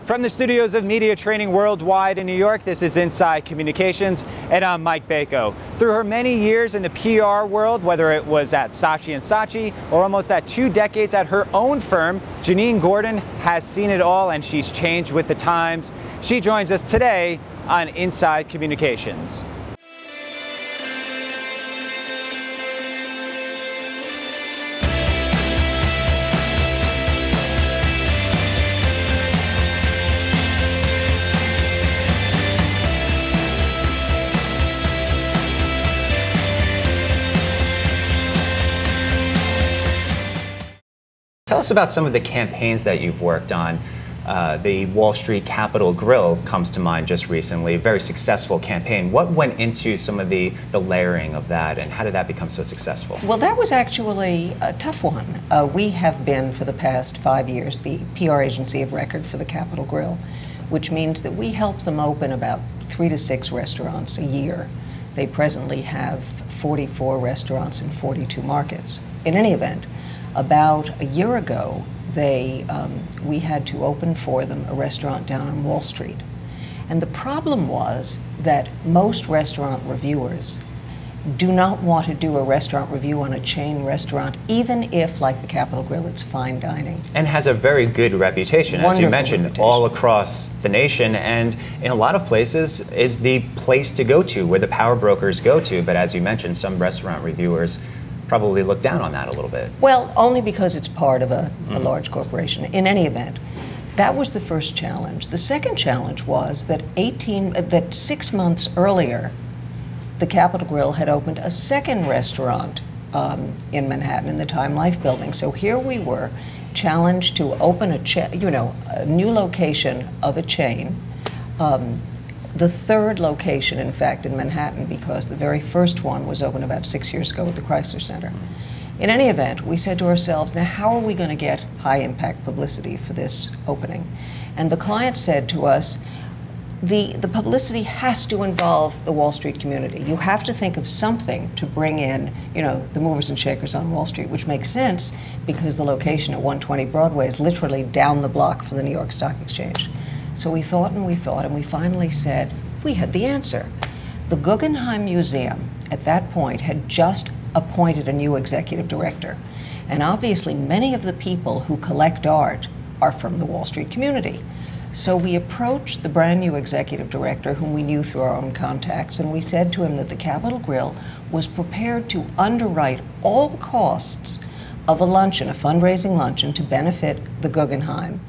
From the studios of Media Training Worldwide in New York, this is Inside Communications, and I'm Mike Bako. Through her many years in the PR world, whether it was at Saatchi & Saatchi or almost at 2 decades at her own firm, JanineGordon has seen it all and she's changed with the times. She joins us today on Inside Communications. Tell us about some of the campaigns that you've worked on. The Wall Street Capitol Grill comes to mind just recently, a very successful campaign. What went into some of the layering of that, and how did that become so successful? Well, that was actually a tough one. We have been, for the past 5 years, the PR agency of record for the Capitol Grill, which means that we help them open about 3 to 6 restaurants a year. They presently have 44 restaurants in 42 markets. In any event, about a year ago, we had to open for them a restaurant down on Wall Street. And the problem was that most restaurant reviewers do not want to do a restaurant review on a chain restaurant, even if, like the Capitol Grill, it's fine dining. And has a very good reputation, as you mentioned, all across the nation, and in a lot of places is the place to go to, where the power brokers go to. But as you mentioned, some restaurant reviewers probably look down on that a little bit. Well, only because it's part of a large corporation. In any event, that was the first challenge. The second challenge was that 6 months earlier, the Capitol Grill had opened a second restaurant in Manhattan in the Time Life building. So here we were, challenged to open a new location of a chain. The third location, in fact, in Manhattan, because the very first one was opened about 6 years ago at the Chrysler Center. In any event, we said to ourselves, now how are we going to get high-impact publicity for this opening? And the client said to us, the publicity has to involve the Wall Street community. You have to think of something to bring in, the movers and shakers on Wall Street, which makes sense because the location at 120 Broadway is literally down the block from the New York Stock Exchange. So we thought and we thought, and we finally said, we had the answer. The Guggenheim Museum, at that point, had just appointed a new executive director. And obviously, many of the people who collect art are from the Wall Street community. So we approached the brand new executive director, whom we knew through our own contacts, and we said to him that the Capitol Grill was prepared to underwrite all the costs of a luncheon, a fundraising luncheon, to benefit the Guggenheim,